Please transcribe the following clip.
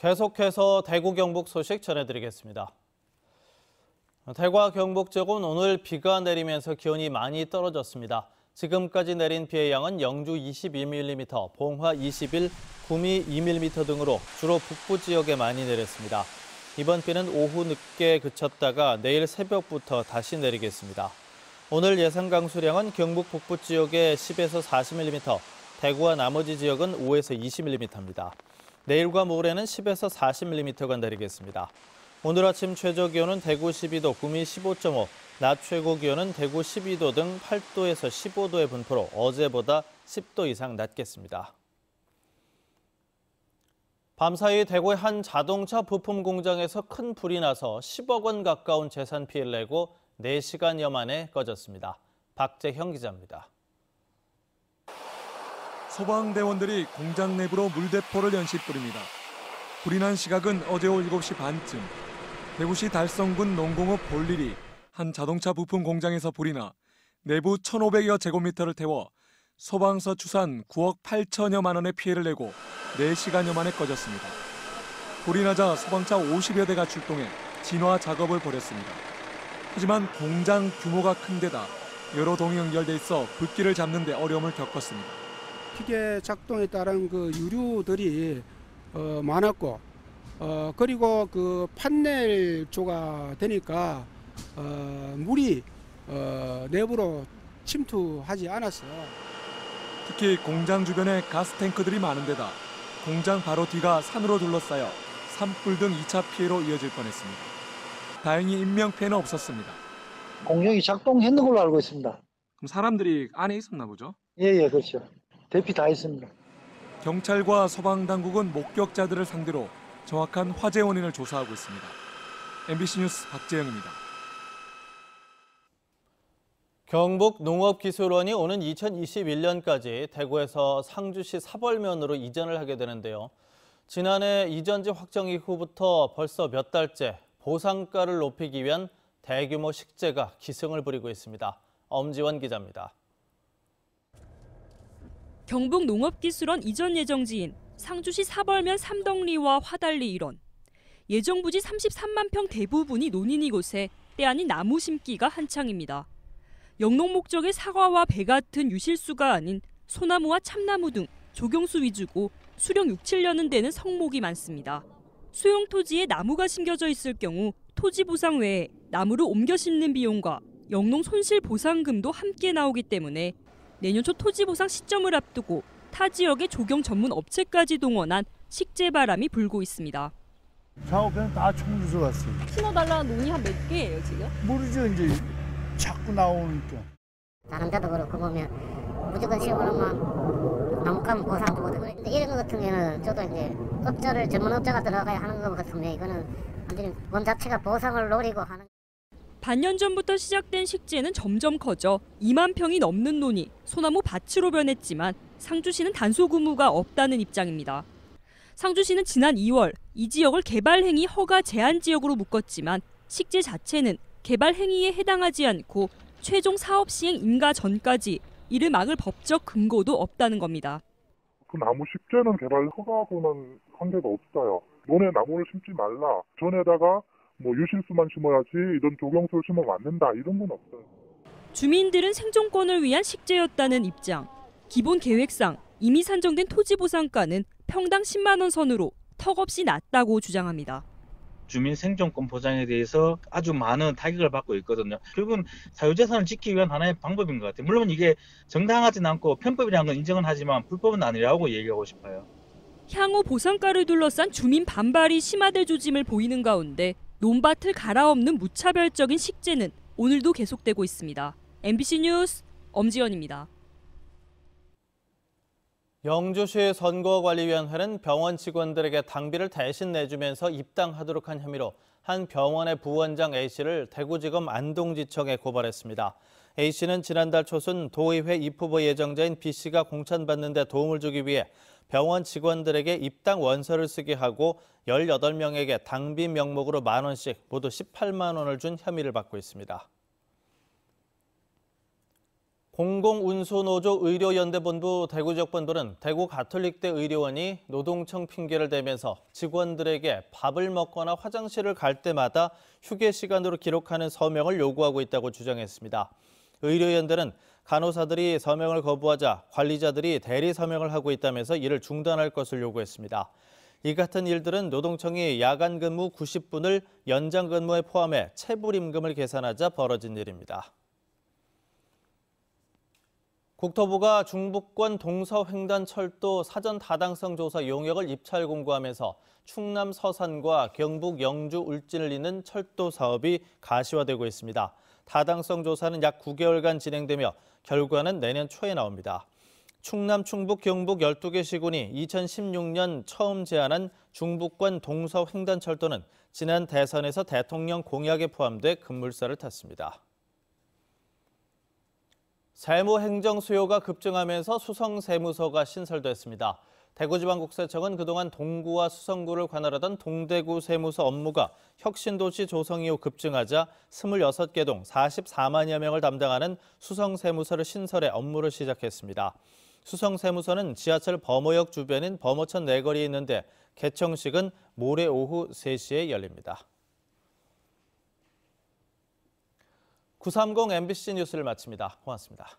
계속해서 대구 경북 소식 전해드리겠습니다. 대구와 경북 지역은 오늘 비가 내리면서 기온이 많이 떨어졌습니다. 지금까지 내린 비의 양은 영주 22mm, 봉화 21, 구미 2mm 등으로 주로 북부 지역에 많이 내렸습니다. 이번 비는 오후 늦게 그쳤다가 내일 새벽부터 다시 내리겠습니다. 오늘 예상 강수량은 경북 북부 지역에 10에서 40mm, 대구와 나머지 지역은 5에서 20mm입니다. 내일과 모레는 10에서 40mm가 내리겠습니다. 오늘 아침 최저 기온은 대구 12도, 구미 15.5, 낮 최고 기온은 대구 12도 등 8도에서 15도의 분포로 어제보다 10도 이상 낮겠습니다. 밤사이 대구의 한 자동차 부품 공장에서 큰 불이 나서 10억 원 가까운 재산 피해를 내고 4시간여 만에 꺼졌습니다. 박재형 기자입니다. 소방대원들이 공장 내부로 물대포를 연시 뿌립니다. 불이 난 시각은 어제 오후 7시 반쯤. 대구시 달성군 농공업 볼일이 한 자동차 부품 공장에서 불이 나 내부 1,500여 제곱미터를 태워 소방서 추산 9억 8천여만 원의 피해를 내고 4시간여 만에 꺼졌습니다. 불이 나자 소방차 50여 대가 출동해 진화 작업을 벌였습니다. 하지만 공장 규모가 큰 데다 여러 동이 연결돼 있어 불길을 잡는 데 어려움을 겪었습니다. 기계 작동에 따른 그 유류들이 많았고 그리고 그 판넬조가 되니까 물이 내부로 침투하지 않았어요. 특히 공장 주변에 가스탱크들이 많은 데다 공장 바로 뒤가 산으로 둘러싸여 산불 등 2차 피해로 이어질 뻔했습니다. 다행히 인명피해는 없었습니다. 공정이 작동했는 걸로 알고 있습니다. 그럼 사람들이 안에 있었나 보죠? 예, 그렇죠. 대피 다 했습니다. 경찰과 소방당국은 목격자들을 상대로 정확한 화재 원인을 조사하고 있습니다. MBC 뉴스 박재영입니다. 경북농업기술원이 오는 2021년까지 대구에서 상주시 사벌면으로 이전을 하게 되는데요. 지난해 이전지 확정 이후부터 벌써 몇 달째 보상가를 높이기 위한 대규모 식재가 기승을 부리고 있습니다. 엄지원 기자입니다. 경북농업기술원 이전 예정지인 상주시 사벌면 삼덕리와 화달리 일원. 예정 부지 33만 평 대부분이 논인 이곳에 때 아닌 나무 심기가 한창입니다. 영농 목적의 사과와 배 같은 유실수가 아닌 소나무와 참나무 등 조경수 위주고 수령 6, 7년은 되는 성목이 많습니다. 소형 토지에 나무가 심겨져 있을 경우 토지 보상 외에 나무를 옮겨 심는 비용과 영농 손실 보상금도 함께 나오기 때문에 내년 초 토지 보상 시점을 앞두고 타 지역의 조경 전문 업체까지 동원한 식재 바람이 불고 있습니다. 작업에는 다 청주서 갔어요. 심어달라는 논이 한 몇 개예요 지금? 모르죠, 이제 자꾸 나오니까. 다른 데도 그렇고 보면 무조건 심어놓으면 나무값 보상 주거든. 근데 이런 것 같은 경우는 저도 이제 업자를 전문 업자가 들어가야 하는 것 같으면 이거는 완전히 원 자체가 보상을 노리고 하는. 반년 전부터 시작된 식재는 점점 커져 2만 평이 넘는 논이 소나무 밭으로 변했지만 상주시는 단속 의무가 없다는 입장입니다. 상주시는 지난 2월 이 지역을 개발 행위 허가 제한 지역으로 묶었지만 식재 자체는 개발 행위에 해당하지 않고 최종 사업 시행 인가 전까지 이를 막을 법적 근거도 없다는 겁니다. 그 나무 식재는 개발 허가고는 한 개도 없어요. 논에 나무를 심지 말라. 전에다가 유실수만 심어야지 이런 조경수를 심으면 안 된다. 이런 건 없어요. 주민들은 생존권을 위한 식재였다는 입장. 기본 계획상 이미 산정된 토지 보상가는 평당 10만 원 선으로 턱없이 낮다고 주장합니다. 주민 생존권 보장에 대해서 아주 많은 타격을 받고 있거든요. 결국은 사유재산을 지키기 위한 하나의 방법인 것 같아요. 물론 이게 정당하지는 않고 편법이라는 건 인정은 하지만 불법은 아니라고 얘기하고 싶어요. 향후 보상가를 둘러싼 주민 반발이 심화될 조짐을 보이는 가운데 논밭을 갈아엎는 무차별적인 식재는 오늘도 계속되고 있습니다. MBC 뉴스 엄지연입니다. 영주시 선거관리위원회는 병원 직원들에게 당비를 대신 내주면서 입당하도록 한 혐의로 한 병원의 부원장 A씨를 대구지검 안동지청에 고발했습니다. A씨는 지난달 초순 도의회 입후보 예정자인 B씨가 공천받는 데 도움을 주기 위해 병원 직원들에게 입당 원서를 쓰게 하고 18명에게 당비 명목으로 10,000원씩 모두 18만 원을 준 혐의를 받고 있습니다. 공공운수노조 의료연대본부 대구지역본부는 대구 가톨릭대 의료원이 노동청 핑계를 대면서 직원들에게 밥을 먹거나 화장실을 갈 때마다 휴게 시간으로 기록하는 서명을 요구하고 있다고 주장했습니다. 의료연대는 간호사들이 서명을 거부하자 관리자들이 대리 서명을 하고 있다면서 이를 중단할 것을 요구했습니다. 이 같은 일들은 노동청이 야간 근무 90분을 연장 근무에 포함해 체불임금을 계산하자 벌어진 일입니다. 국토부가 중부권 동서횡단철도 사전 타당성 조사 용역을 입찰 공고하면서 충남 서산과 경북 영주 울진을 잇는 철도 사업이 가시화되고 있습니다. 타당성 조사는 약 9개월간 진행되며 결과는 내년 초에 나옵니다. 충남, 충북, 경북 12개 시군이 2016년 처음 제안한 중부권 동서횡단철도는 지난 대선에서 대통령 공약에 포함돼 급물살을 탔습니다. 세무 행정 수요가 급증하면서 수성세무서가 신설됐습니다. 대구지방국세청은 그동안 동구와 수성구를 관할하던 동대구 세무서 업무가 혁신도시 조성 이후 급증하자 26개 동 44만여 명을 담당하는 수성세무서를 신설해 업무를 시작했습니다. 수성세무서는 지하철 범어역 주변인 범어천 내거리에 있는데 개청식은 모레 오후 3시에 열립니다. 930 MBC 뉴스를 마칩니다. 고맙습니다.